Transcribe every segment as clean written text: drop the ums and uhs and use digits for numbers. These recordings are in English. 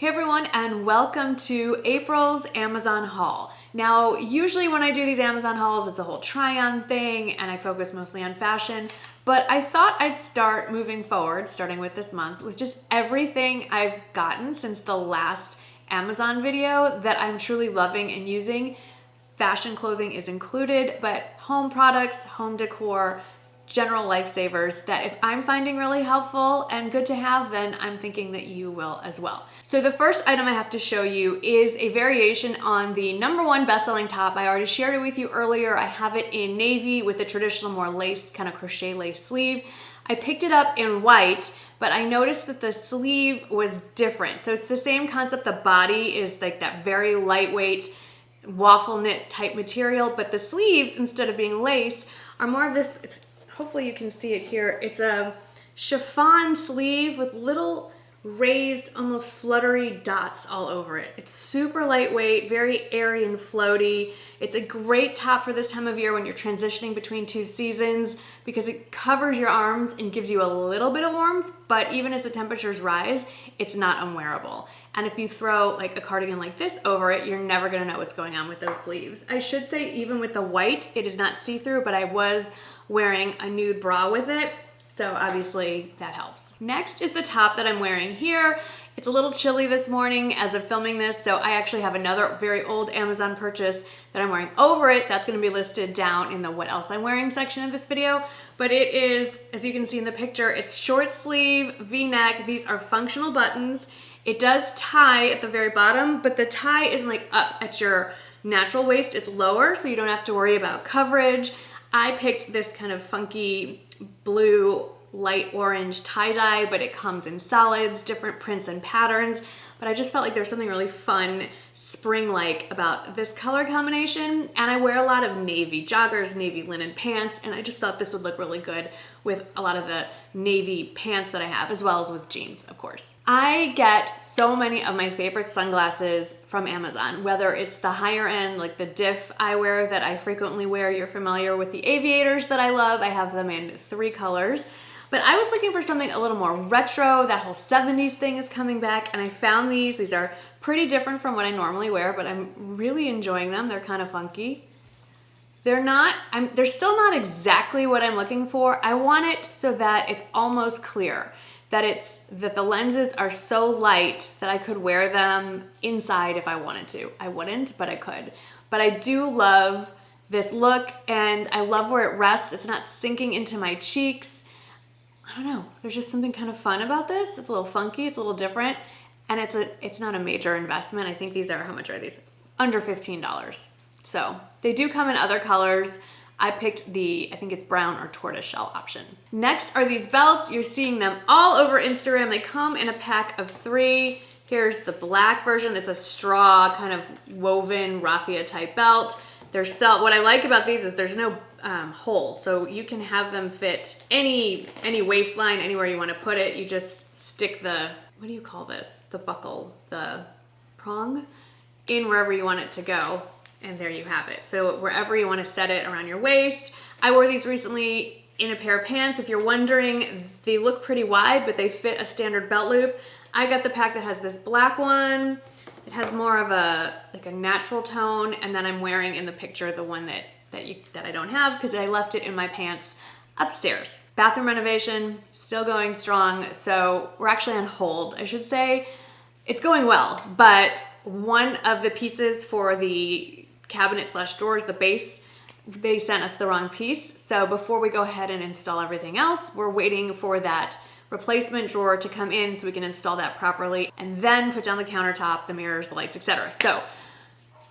Hey everyone, and welcome to April's Amazon haul. Now, usually when I do these Amazon hauls, it's a whole try-on thing and I focus mostly on fashion, but I thought I'd start moving forward, starting with this month, with just everything I've gotten since the last Amazon video that I'm truly loving and using. Fashion clothing is included, but home products, home decor, general lifesavers that if I'm finding really helpful and good to have, then I'm thinking that you will as well. So the first item I have to show you is a variation on the #1 best-selling top. I already shared it with you earlier. I have it in navy with the traditional more lace, kind of crochet lace sleeve. I picked it up in white, but I noticed that the sleeve was different. So it's the same concept. The body is like that very lightweight waffle knit type material, but the sleeves, instead of being lace, are more of this, hopefully you can see it here. It's a chiffon sleeve with little raised, almost fluttery dots all over it. It's super lightweight, very airy and floaty. It's a great top for this time of year when you're transitioning between two seasons because it covers your arms and gives you a little bit of warmth, but even as the temperatures rise, it's not unwearable. And if you throw like a cardigan like this over it, you're never gonna know what's going on with those sleeves. I should say even with the white, it is not see-through, but I was wearing a nude bra with it, so obviously that helps. Next is the top that I'm wearing here. It's a little chilly this morning as of filming this, so I actually have another very old Amazon purchase that I'm wearing over it. That's gonna be listed down in the what else I'm wearing section of this video, but it is, as you can see in the picture, it's short sleeve, V-neck. These are functional buttons. It does tie at the very bottom, but the tie isn't like up at your natural waist, it's lower, so you don't have to worry about coverage. I picked this kind of funky blue, light orange tie-dye, but it comes in solids, different prints and patterns. But I just felt like there's something really fun, spring-like about this color combination. And I wear a lot of navy joggers, navy linen pants, and I just thought this would look really good with a lot of the navy pants that I have, as well as with jeans, of course. I get so many of my favorite sunglasses from Amazon, whether it's the higher end, like the Diff eyewear that I frequently wear. You're familiar with the Aviators that I love. I have them in 3 colors. But I was looking for something a little more retro. That whole 70s thing is coming back, and I found these. These are pretty different from what I normally wear, but I'm really enjoying them. They're kind of funky. They're still not exactly what I'm looking for. I want it so that it's almost clear, that the lenses are so light that I could wear them inside if I wanted to. I wouldn't, but I could. But I do love this look, and I love where it rests. It's not sinking into my cheeks. I don't know, there's just something kind of fun about this. It's a little funky, it's a little different, and it's not a major investment. I think these are, how much are these? Under $15. So they do come in other colors. I picked the, I think it's brown or tortoiseshell option. Next are these belts. You're seeing them all over Instagram. They come in a pack of 3. Here's the black version. It's a straw kind of woven raffia type belt. What I like about these is there's no holes, so you can have them fit any waistline, anywhere you want to put it. You just stick the, what do you call this? The buckle, the prong, in wherever you want it to go, and there you have it. So wherever you want to set it around your waist. I wore these recently in a pair of pants. If you're wondering, they look pretty wide, but they fit a standard belt loop. I got the pack that has this black one. It has more of a natural tone, and then I'm wearing in the picture the one that I don't have because I left it in my pants upstairs. Bathroom renovation, still going strong. So we're actually on hold, I should say. It's going well, but one of the pieces for the cabinet / drawers, the base, they sent us the wrong piece. So before we go ahead and install everything else, we're waiting for that replacement drawer to come in so we can install that properly and then put down the countertop, the mirrors, the lights, etc. So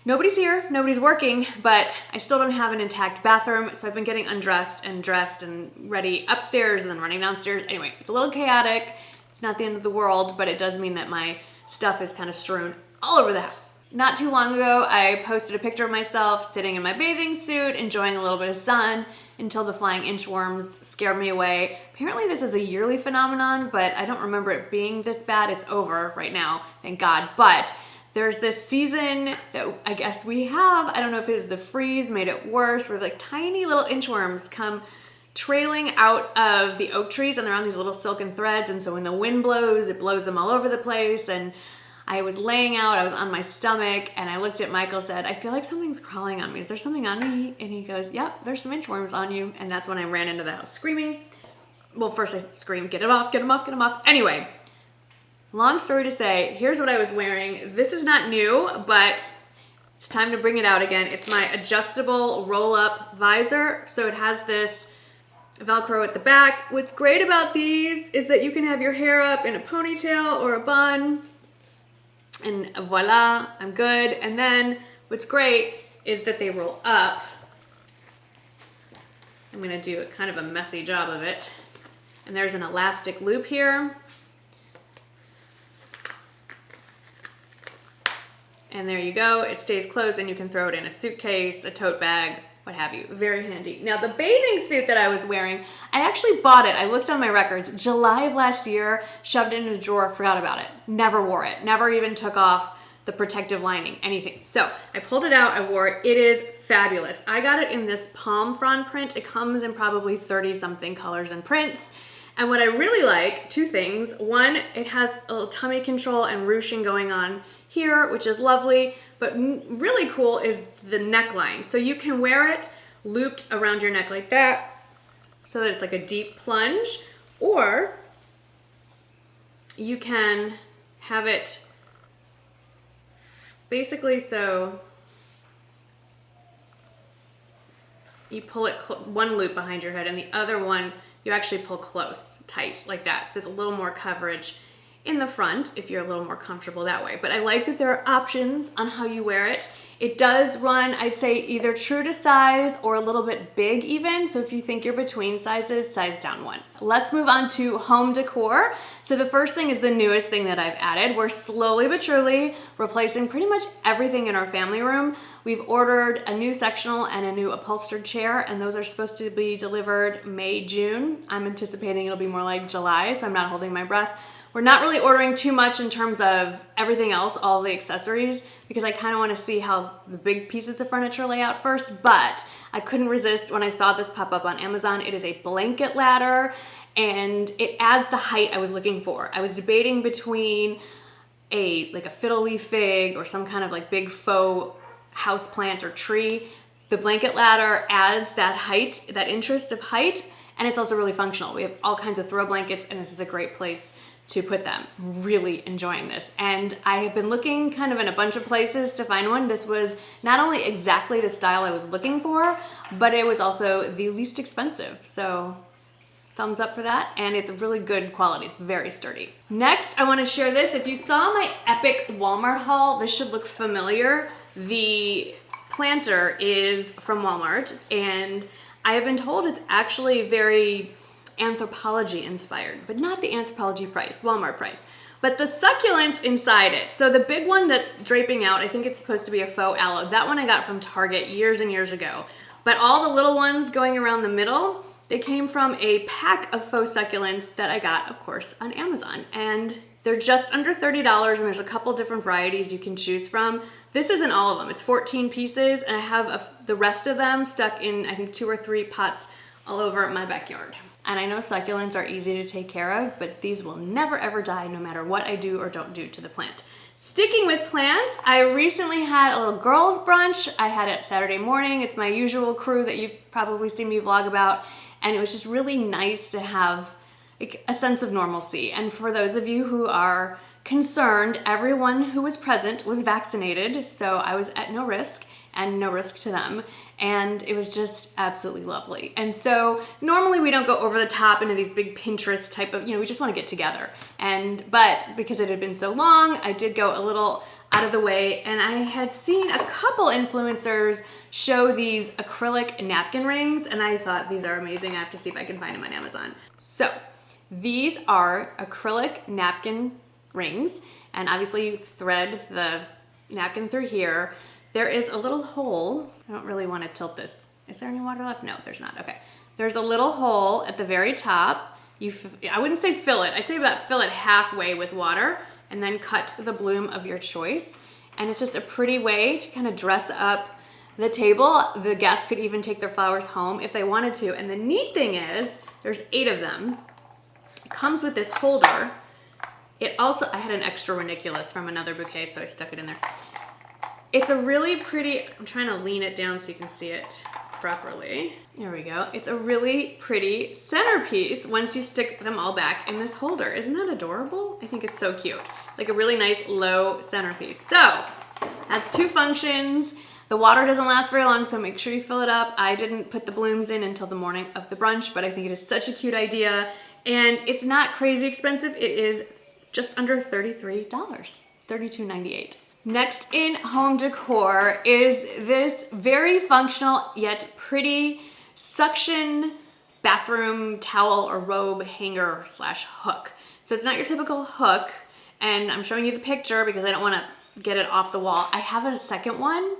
nobody's here, nobody's working, but I still don't have an intact bathroom, so I've been getting undressed and dressed and ready upstairs and then running downstairs. Anyway, it's a little chaotic. It's not the end of the world, but it does mean that my stuff is kind of strewn all over the house. Not too long ago, I posted a picture of myself sitting in my bathing suit, enjoying a little bit of sun until the flying inchworms scared me away. Apparently this is a yearly phenomenon, but I don't remember it being this bad. It's over right now, thank God. But there's this season that I guess we have, I don't know if it was the freeze made it worse, where like tiny little inchworms come trailing out of the oak trees, and they're on these little silken threads, and so when the wind blows, it blows them all over the place. And I was laying out, I was on my stomach, and I looked at Michael, said, I feel like something's crawling on me. Is there something on me? And he goes, yep, there's some inchworms on you. And that's when I ran into the house screaming. Well, first I screamed, get him off, get him off, get him off. Anyway, long story to say, here's what I was wearing. This is not new, but it's time to bring it out again. It's my adjustable roll-up visor. So it has this Velcro at the back. What's great about these is that you can have your hair up in a ponytail or a bun, and voila, I'm good. And then what's great is that they roll up. I'm gonna do kind of a messy job of it. And there's an elastic loop here. And there you go, it stays closed and you can throw it in a suitcase, a tote bag, what have you. Very handy. Now the bathing suit that I was wearing, I actually bought it. I looked on my records, July of last year, shoved it in a drawer, forgot about it. Never wore it. Never even took off the protective lining, anything. So I pulled it out, I wore it. It is fabulous. I got it in this palm frond print. It comes in probably 30 something colors and prints. And what I really like, two things. One, it has a little tummy control and ruching going on here, which is lovely, but really cool is the neckline. So you can wear it looped around your neck like that, so that it's like a deep plunge, or you can have it basically so you pull it one loop behind your head and the other one you actually pull close, tight, like that. So it's a little more coverage in the front if you're a little more comfortable that way. But I like that there are options on how you wear it. It does run, I'd say, either true to size or a little bit big even. So if you think you're between sizes, size down one. Let's move on to home decor. So the first thing is the newest thing that I've added. We're slowly but surely replacing pretty much everything in our family room. We've ordered a new sectional and a new upholstered chair, and those are supposed to be delivered May, June. I'm anticipating it'll be more like July, so I'm not holding my breath. We're not really ordering too much in terms of everything else, all the accessories, because I kind of want to see how the big pieces of furniture lay out first, but I couldn't resist when I saw this pop up on Amazon. It is a blanket ladder, and it adds the height I was looking for. I was debating between like a fiddle leaf fig or some kind of like big faux house plant or tree. The blanket ladder adds that height, that interest of height, and it's also really functional. We have all kinds of throw blankets, and this is a great place to put them. Really enjoying this. And I have been looking kind of in a bunch of places to find one. This was not only exactly the style I was looking for, but it was also the least expensive. So thumbs up for that. And it's really good quality. It's very sturdy. Next, I want to share this. If you saw my epic Walmart haul, this should look familiar. The planter is from Walmart, and I have been told it's actually very Anthropologie inspired, but not the Anthropologie price, Walmart price, but the succulents inside it. So the big one that's draping out, I think it's supposed to be a faux aloe. That one I got from Target years and years ago. But all the little ones going around the middle, they came from a pack of faux succulents that I got, of course, on Amazon. And they're just under $30, and there's a couple different varieties you can choose from. This isn't all of them. It's 14 pieces, and I have the rest of them stuck in, I think, 2 or 3 pots all over my backyard. And I know succulents are easy to take care of, but these will never ever die no matter what I do or don't do to the plant. Sticking with plants, I recently had a little girls brunch. I had it Saturday morning. It's my usual crew that you've probably seen me vlog about. And it was just really nice to have a sense of normalcy. And for those of you who are concerned, everyone who was present was vaccinated. So I was at no risk and no risk to them. And it was just absolutely lovely. And so normally we don't go over the top into these big Pinterest type of, we just want to get together. But because it had been so long, I did go a little out of the way, and I had seen a couple influencers show these acrylic napkin rings, and I thought these are amazing. I have to see if I can find them on Amazon. So these are acrylic napkin rings, and obviously you thread the napkin through here. There is a little hole. I don't really want to tilt this. Is there any water left? No, there's not. Okay. There's a little hole at the very top. I wouldn't say fill it. I'd say about fill it halfway with water, and then cut the bloom of your choice. And it's just a pretty way to kind of dress up the table. The guests could even take their flowers home if they wanted to. And the neat thing is, there's 8 of them. It comes with this holder, It also, I had an extra ranunculus from another bouquet, so I stuck it in there. It's a really pretty, I'm trying to lean it down so you can see it properly. There we go. It's a really pretty centerpiece once you stick them all back in this holder. Isn't that adorable? I think it's so cute. Like a really nice low centerpiece. So, has two functions. The water doesn't last very long, so make sure you fill it up. I didn't put the blooms in until the morning of the brunch, but I think it is such a cute idea. And it's not crazy expensive. It is just under $33, $32.98. Next in home decor is this very functional yet pretty suction bathroom towel or robe hanger slash hook. So it's not your typical hook, and I'm showing you the picture because I don't want to get it off the wall. I have a second one.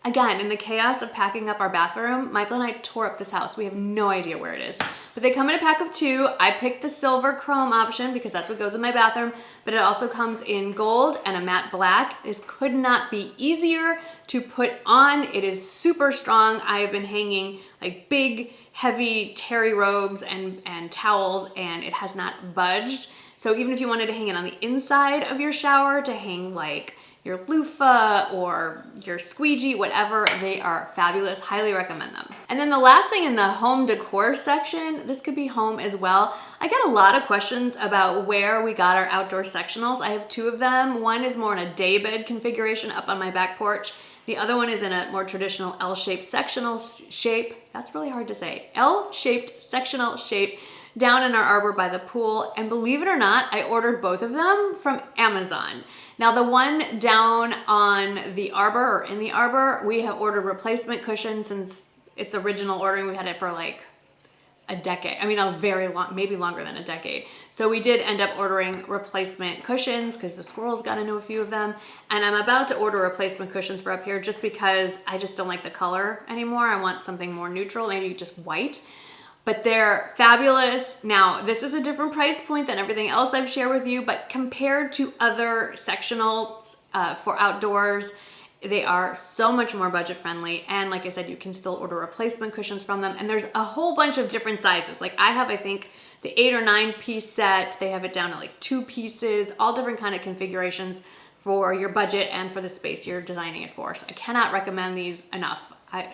Again, in the chaos of packing up our bathroom, Michael and I tore up this house. We have no idea where it is. But they come in a pack of 2. I picked the silver chrome option because that's what goes in my bathroom, but it also comes in gold and a matte black. This could not be easier to put on. It is super strong. I have been hanging like big, heavy terry robes and towels, and it has not budged. So even if you wanted to hang it on the inside of your shower to hang like your loofah or your squeegee, whatever, they are fabulous. Highly recommend them. And then the last thing in the home decor section, this could be home as well. I get a lot of questions about where we got our outdoor sectionals. I have 2 of them. One is more in a daybed configuration up on my back porch. The other one is in a more traditional L-shaped sectional shape. That's really hard to say. L-shaped sectional shape down in our arbor by the pool. And believe it or not, I ordered both of them from Amazon. Now the one down on the arbor or in the arbor, we have ordered replacement cushions since its original ordering. We had it for like a decade. I mean, a very long, maybe longer than a decade. So we did end up ordering replacement cushions because the squirrels got into a few of them. And I'm about to order replacement cushions for up here just because I just don't like the color anymore. I want something more neutral, maybe just white. But they're fabulous. Now, this is a different price point than everything else I've shared with you, but compared to other sectionals for outdoors, they are so much more budget friendly. And like I said, you can still order replacement cushions from them. And there's a whole bunch of different sizes. Like I have, I think, the 8 or 9 piece set. They have it down to like 2 pieces, all different kind of configurations for your budget and for the space you're designing it for. So I cannot recommend these enough. I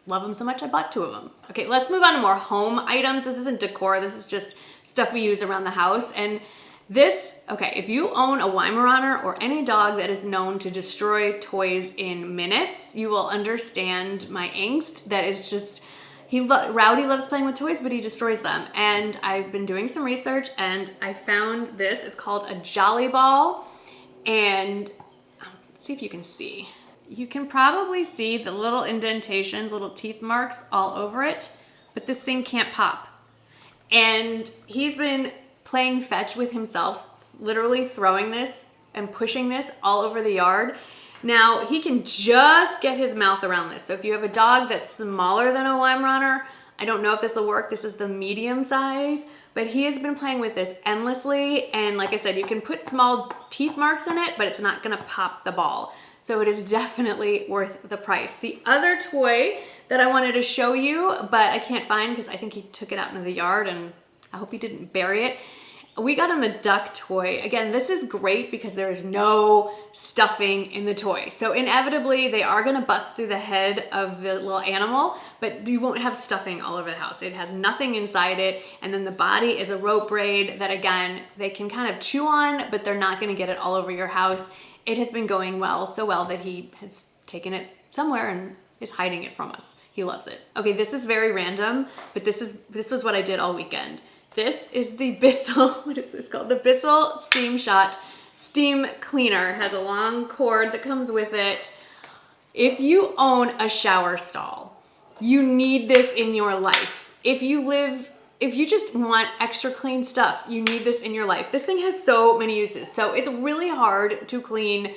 love them so much, I bought 2 of them. Okay, let's move on to more home items. This isn't decor, this is just stuff we use around the house. And this, okay, if you own a Weimaraner or any dog that is known to destroy toys in minutes, you will understand my angst. That is just, Rowdy loves playing with toys, but he destroys them. And I've been doing some research and I found this. It's called a Jolly Ball. And let's see if you can see. You can probably see the little indentations, little teeth marks all over it, but this thing can't pop. And he's been playing fetch with himself, literally throwing this and pushing this all over the yard. Now, he can just get his mouth around this. So if you have a dog that's smaller than a Weimaraner, I don't know if this will work. This is the medium size, but he has been playing with this endlessly. And like I said, you can put small teeth marks in it, but it's not gonna pop the ball. So it is definitely worth the price. The other toy that I wanted to show you, but I can't find because I think he took it out into the yard and I hope he didn't bury it. We got him the duck toy. Again, this is great because there is no stuffing in the toy. So inevitably they are gonna bust through the head of the little animal, but you won't have stuffing all over the house. It has nothing inside it. And then the body is a rope braid that again, they can kind of chew on, but they're not gonna get it all over your house. It has been going well, so well that he has taken it somewhere and is hiding it from us. He loves it. Okay, this is very random, but this was what I did all weekend. This is the Bissell, what is this called? The Bissell Steam Shot Steam Cleaner. It has a long cord that comes with it. If you own a shower stall, you need this in your life. If you just want extra clean stuff, you need this in your life. This thing has so many uses. So it's really hard to clean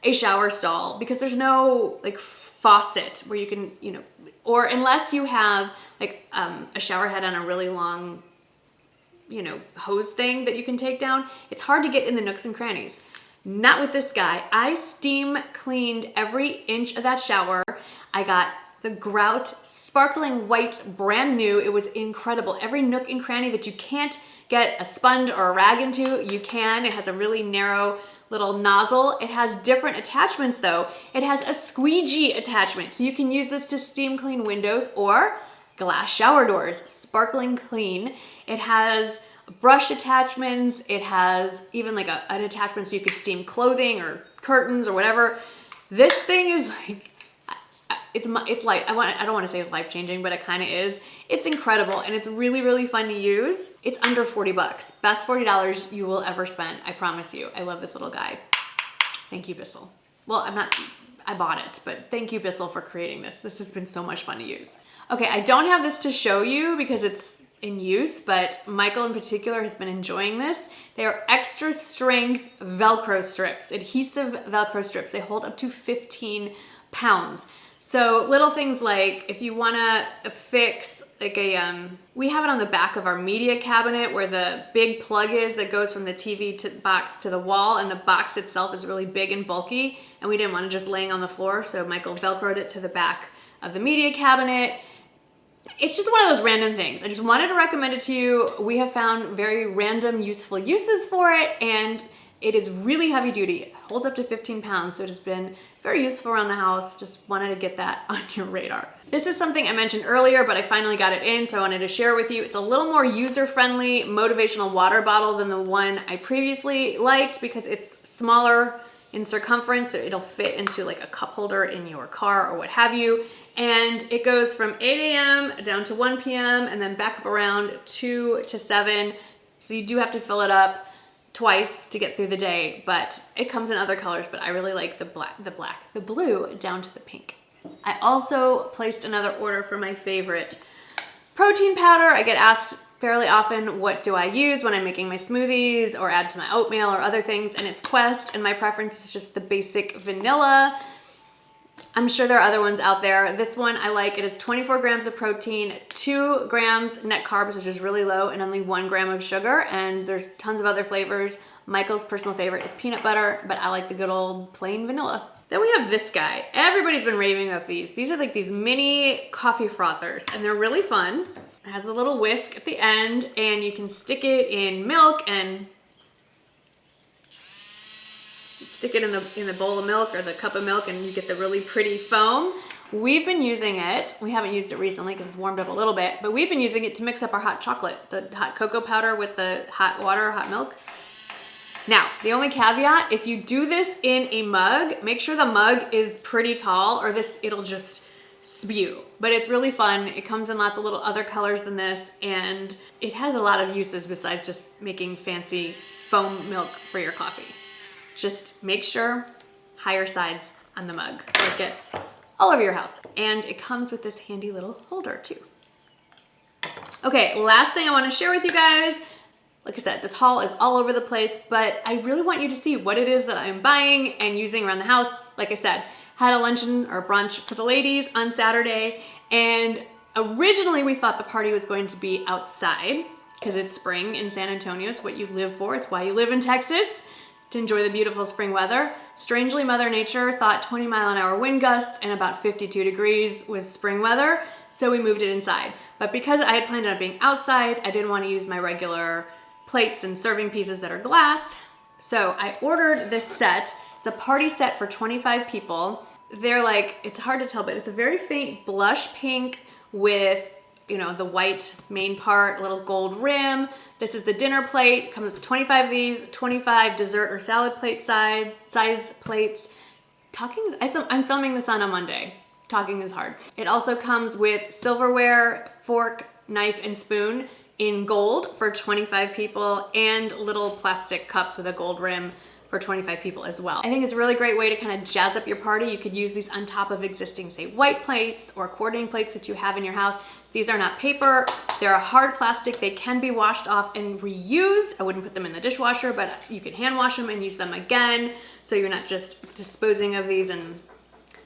a shower stall because there's no like faucet where you can, or unless you have like a shower head on a really long, hose thing that you can take down, it's hard to get in the nooks and crannies. Not with this guy. I steam cleaned every inch of that shower. I got the Grout sparkling white, brand new. It was incredible. Every nook and cranny that you can't get a sponge or a rag into, you can. It has a really narrow little nozzle. It has different attachments though. It has a squeegee attachment, so you can use this to steam clean windows or glass shower doors, sparkling clean. It has brush attachments. It has even like an attachment so you could steam clothing or curtains or whatever. This thing is like, it's like, I don't want to say it's life-changing, but it kind of is. It's incredible and it's really, really fun to use. It's under 40 bucks. Best $40 you will ever spend. I promise you. I love this little guy. Thank you, Bissell. Well, I bought it, but thank you, Bissell, for creating this. This has been so much fun to use. Okay, I don't have this to show you because it's in use, but Michael in particular has been enjoying this. They are extra strength Velcro strips, adhesive Velcro strips. They hold up to 15 pounds. So little things like if you wanna fix like we have it on the back of our media cabinet where the big plug is that goes from the TV box to the wall, and the box itself is really big and bulky, and we didn't want it just laying on the floor, so Michael Velcroed it to the back of the media cabinet. It's just one of those random things. I just wanted to recommend it to you. We have found very random useful uses for it, and it is really heavy duty. It holds up to 15 pounds, so it has been very useful around the house. Just wanted to get that on your radar. This is something I mentioned earlier, but I finally got it in, so I wanted to share it with you. It's a little more user-friendly motivational water bottle than the one I previously liked because it's smaller in circumference, so it'll fit into like a cup holder in your car or what have you. And it goes from 8 a.m. down to 1 p.m. and then back up around 2 to 7. So you do have to fill it up twice to get through the day, but it comes in other colors, but I really like the blue down to the pink. I also placed another order for my favorite protein powder. I get asked fairly often, what do I use when I'm making my smoothies or add to my oatmeal or other things, and it's Quest, and my preference is just the basic vanilla. I'm sure there are other ones out there. This one I like. It is 24 grams of protein, 2 grams net carbs, which is really low, and only 1 gram of sugar, and there's tons of other flavors. Michael's personal favorite is peanut butter, but I like the good old plain vanilla. Then we have this guy. Everybody's been raving about these. These are like these mini coffee frothers, and they're really fun. It has a little whisk at the end, and you can stick it in milk and stick it in the bowl of milk or the cup of milk, and you get the really pretty foam. We've been using it. We haven't used it recently because it's warmed up a little bit, but we've been using it to mix up our hot chocolate, the hot cocoa powder with the hot water, hot milk. Now, the only caveat, if you do this in a mug, make sure the mug is pretty tall or it'll just spew. But it's really fun. It comes in lots of little other colors than this, and it has a lot of uses besides just making fancy foam milk for your coffee. Just make sure higher sides on the mug so it gets all over your house. And it comes with this handy little holder too. Okay, last thing I want to share with you guys. Like I said, this haul is all over the place, but I really want you to see what it is that I'm buying and using around the house. Like I said, had a luncheon or brunch for the ladies on Saturday, and originally we thought the party was going to be outside because it's spring in San Antonio. It's what you live for. It's why you live in Texas, to enjoy the beautiful spring weather. Strangely, Mother Nature thought 20-mile-an-hour wind gusts and about 52 degrees was spring weather, so we moved it inside. But because I had planned on it being outside, I didn't want to use my regular plates and serving pieces that are glass, so I ordered this set. It's a party set for 25 people. They're like, it's hard to tell, but it's a very faint blush pink with, you know, the white main part, little gold rim. This is the dinner plate. Comes with 25 of these, 25 dessert or salad plate size plates. I'm filming this on a Monday. Talking is hard. It also comes with silverware, fork, knife, and spoon in gold for 25 people, and little plastic cups with a gold rim for 25 people as well. I think it's a really great way to kind of jazz up your party. You could use these on top of existing, say, white plates or coordinating plates that you have in your house. These are not paper, they're a hard plastic. They can be washed off and reused. I wouldn't put them in the dishwasher, but you can hand wash them and use them again, so you're not just disposing of these and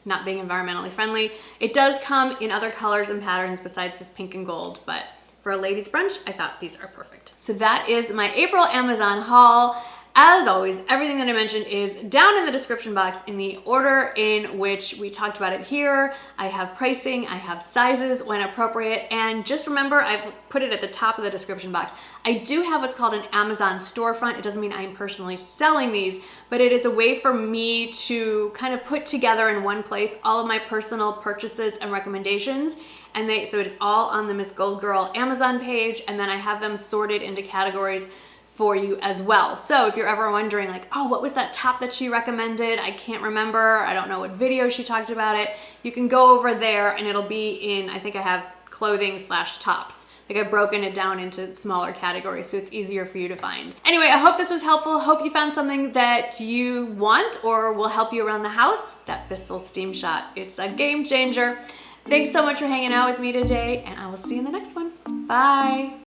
not being environmentally friendly. It does come in other colors and patterns besides this pink and gold, but for a ladies brunch, I thought these are perfect. So that is my April Amazon haul. As always, everything that I mentioned is down in the description box in the order in which we talked about it here. I have pricing, I have sizes when appropriate, and just remember, I've put it at the top of the description box. I do have what's called an Amazon storefront. It doesn't mean I'm personally selling these, but it is a way for me to kind of put together in one place all of my personal purchases and recommendations. And so it's all on the MsGoldgirl Amazon page, and then I have them sorted into categories for you as well. So if you're ever wondering like, oh, what was that top that she recommended? I can't remember. I don't know what video she talked about it. You can go over there and it'll be in, I think I have clothing/tops. Like I've broken it down into smaller categories so it's easier for you to find. Anyway, I hope this was helpful. Hope you found something that you want or will help you around the house. That Bissell Steam Shot, it's a game changer. Thanks so much for hanging out with me today, and I will see you in the next one. Bye.